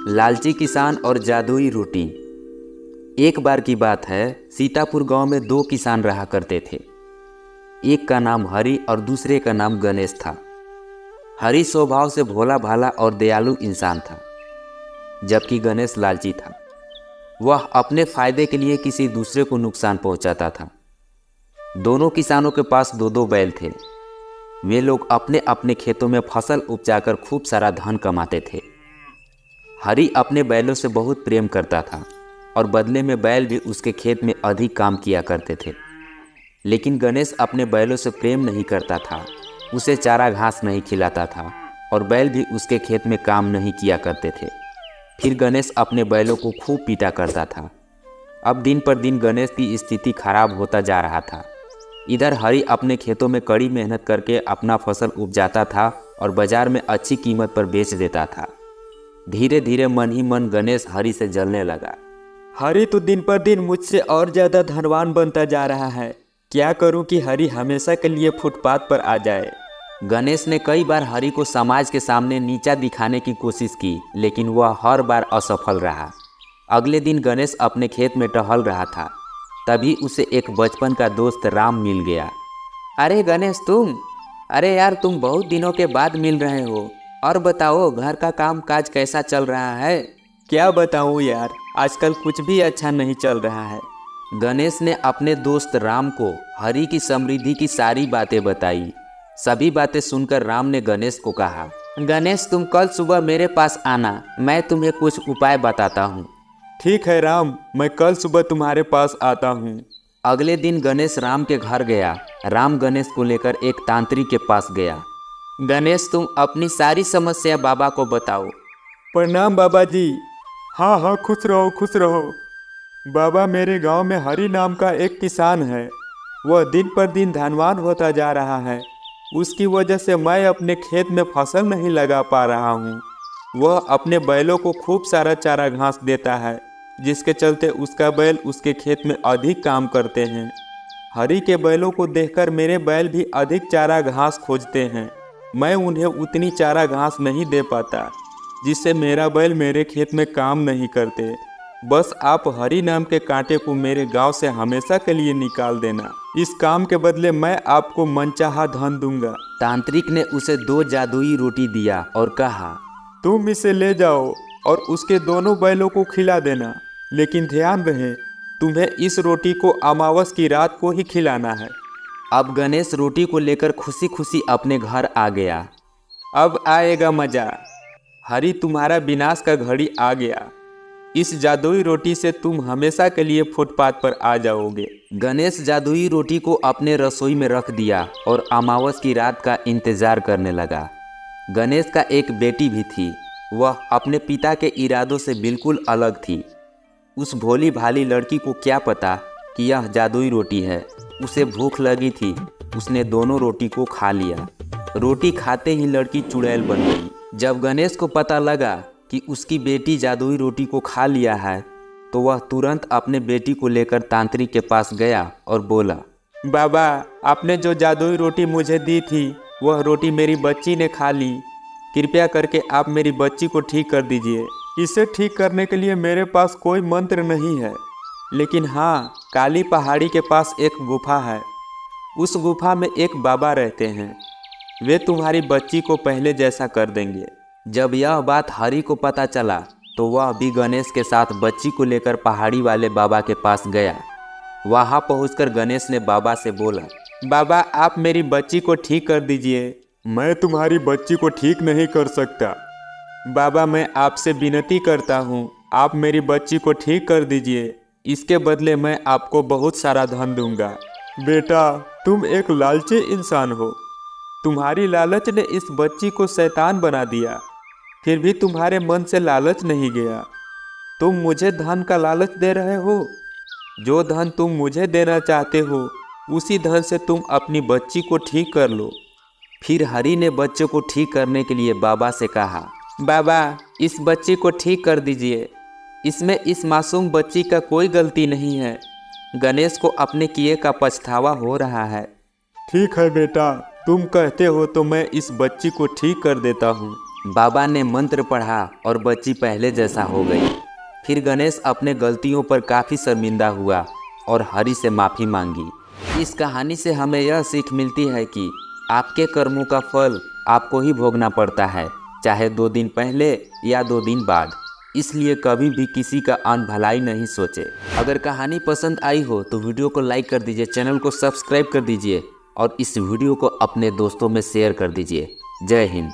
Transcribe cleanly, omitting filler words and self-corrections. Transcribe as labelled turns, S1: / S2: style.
S1: लालची किसान और जादुई रोटी। एक बार की बात है, सीतापुर गांव में दो किसान रहा करते थे। एक का नाम हरि और दूसरे का नाम गणेश था। हरि स्वभाव से भोला भाला और दयालु इंसान था, जबकि गणेश लालची था। वह अपने फायदे के लिए किसी दूसरे को नुकसान पहुंचाता था। दोनों किसानों के पास दो दो बैल थे। वे लोग अपने अपने खेतों में फसल उपजाकर खूब सारा धन कमाते थे। हरि अपने बैलों से बहुत प्रेम करता था और बदले में बैल भी उसके खेत में अधिक काम किया करते थे। लेकिन गणेश अपने बैलों से प्रेम नहीं करता था, उसे चारा घास नहीं खिलाता था और बैल भी उसके खेत में काम नहीं किया करते थे। फिर गणेश अपने बैलों को खूब पीटा करता था। अब दिन पर दिन गणेश की स्थिति खराब होता जा रहा था। इधर हरि अपने खेतों में कड़ी मेहनत करके अपना फसल उपजाता था और बाजार में अच्छी कीमत पर बेच देता था। धीरे धीरे मन ही मन गणेश हरि से जलने लगा।
S2: हरि तो दिन पर दिन मुझसे और ज़्यादा धनवान बनता जा रहा है। क्या करूं कि हरि हमेशा के लिए फुटपाथ पर आ जाए।
S1: गणेश ने कई बार हरि को समाज के सामने नीचा दिखाने की कोशिश की, लेकिन वह हर बार असफल रहा। अगले दिन गणेश अपने खेत में टहल रहा था, तभी उसे एक बचपन का दोस्त राम मिल गया।
S3: अरे गणेश तुम, अरे यार तुम बहुत दिनों के बाद मिल रहे हो। और बताओ घर का काम काज कैसा चल रहा है।
S2: क्या बताऊं यार, आजकल कुछ भी अच्छा नहीं चल रहा है।
S1: गणेश ने अपने दोस्त राम को हरि की समृद्धि की सारी बातें बताई। सभी बातें सुनकर राम ने गणेश को कहा,
S3: गणेश तुम कल सुबह मेरे पास आना, मैं तुम्हें कुछ उपाय बताता हूँ।
S2: ठीक है राम, मैं कल सुबह तुम्हारे पास आता हूँ।
S1: अगले दिन गणेश राम के घर गया। राम गणेश को लेकर एक तांत्रिक के पास गया।
S3: गणेश तुम अपनी सारी समस्या बाबा को बताओ।
S2: प्रणाम बाबा जी। हाँ हाँ, खुश रहो खुश रहो। बाबा, मेरे गांव में हरि नाम का एक किसान है। वह दिन पर दिन धनवान होता जा रहा है। उसकी वजह से मैं अपने खेत में फसल नहीं लगा पा रहा हूँ। वह अपने बैलों को खूब सारा चारा घास देता है, जिसके चलते उसका बैल उसके खेत में अधिक काम करते हैं। हरि के बैलों को देखकर मेरे बैल भी अधिक चारा घास खोजते हैं। मैं उन्हें उतनी चारा घास नहीं दे पाता, जिससे मेरा बैल मेरे खेत में काम नहीं करते। बस आप हरि नाम के कांटे को मेरे गांव से हमेशा के लिए निकाल देना। इस काम के बदले मैं आपको मनचाहा धन दूंगा।
S1: तांत्रिक ने उसे 2 जादुई रोटी दिया और कहा,
S2: तुम इसे ले जाओ और उसके दोनों बैलों को खिला देना। लेकिन ध्यान रहे, तुम्हें इस रोटी को अमावस की रात को ही खिलाना है।
S1: अब गणेश रोटी को लेकर खुशी खुशी अपने घर आ गया।
S2: अब आएगा मजा। हरि तुम्हारा विनाश का घड़ी आ गया। इस जादुई रोटी से तुम हमेशा के लिए फुटपाथ पर आ जाओगे।
S1: गणेश जादुई रोटी को अपने रसोई में रख दिया और अमावस की रात का इंतजार करने लगा। गणेश का एक बेटी भी थी। वह अपने पिता के इरादों से बिल्कुल अलग थी। उस भोली भाली लड़की को क्या पता कि यह जादुई रोटी है। उसे भूख लगी थी, उसने दोनों रोटी को खा लिया। रोटी खाते ही लड़की चुड़ैल बन गई। जब गणेश को पता लगा कि उसकी बेटी जादुई रोटी को खा लिया है, तो वह तुरंत अपने बेटी को लेकर तांत्रिक के पास गया और बोला,
S2: बाबा, आपने जो जादुई रोटी मुझे दी थी, वह रोटी मेरी बच्ची ने खा ली। कृपया करके आप मेरी बच्ची को ठीक कर दीजिए। इसे ठीक करने के लिए मेरे पास कोई मंत्र नहीं है, लेकिन हाँ, काली पहाड़ी के पास एक गुफा है। उस गुफा में एक बाबा रहते हैं। वे तुम्हारी बच्ची को पहले जैसा कर देंगे।
S1: जब यह बात हरि को पता चला, तो वह भी गणेश के साथ बच्ची को लेकर पहाड़ी वाले बाबा के पास गया। वहां पहुंचकर गणेश ने बाबा से बोला,
S2: बाबा, आप मेरी बच्ची को ठीक कर दीजिए। मैं तुम्हारी बच्ची को ठीक नहीं कर सकता। बाबा, मैं आपसे विनती करता हूँ, आप मेरी बच्ची को ठीक कर दीजिए। इसके बदले मैं आपको बहुत सारा धन दूंगा। बेटा, तुम एक लालची इंसान हो। तुम्हारी लालच ने इस बच्ची को शैतान बना दिया। फिर भी तुम्हारे मन से लालच नहीं गया। तुम मुझे धन का लालच दे रहे हो। जो धन तुम मुझे देना चाहते हो, उसी धन से तुम अपनी बच्ची को ठीक कर लो।
S1: फिर हरि ने बच्चे को ठीक करने के लिए बाबा से कहा,
S3: बाबा, इस बच्ची को ठीक कर दीजिए। इसमें इस मासूम बच्ची का कोई गलती नहीं है। गणेश को अपने किए का पछतावा हो रहा है।
S2: ठीक है बेटा, तुम कहते हो तो मैं इस बच्ची को ठीक कर देता हूँ।
S1: बाबा ने मंत्र पढ़ा और बच्ची पहले जैसा हो गई। फिर गणेश अपने गलतियों पर काफ़ी शर्मिंदा हुआ और हरि से माफ़ी मांगी। इस कहानी से हमें यह सीख मिलती है कि आपके कर्मों का फल आपको ही भोगना पड़ता है, चाहे 2 दिन पहले या 2 दिन बाद। इसलिए कभी भी किसी का अनभलाई नहीं सोचे। अगर कहानी पसंद आई हो तो वीडियो को लाइक कर दीजिए, चैनल को सब्सक्राइब कर दीजिए और इस वीडियो को अपने दोस्तों में शेयर कर दीजिए। जय हिंद।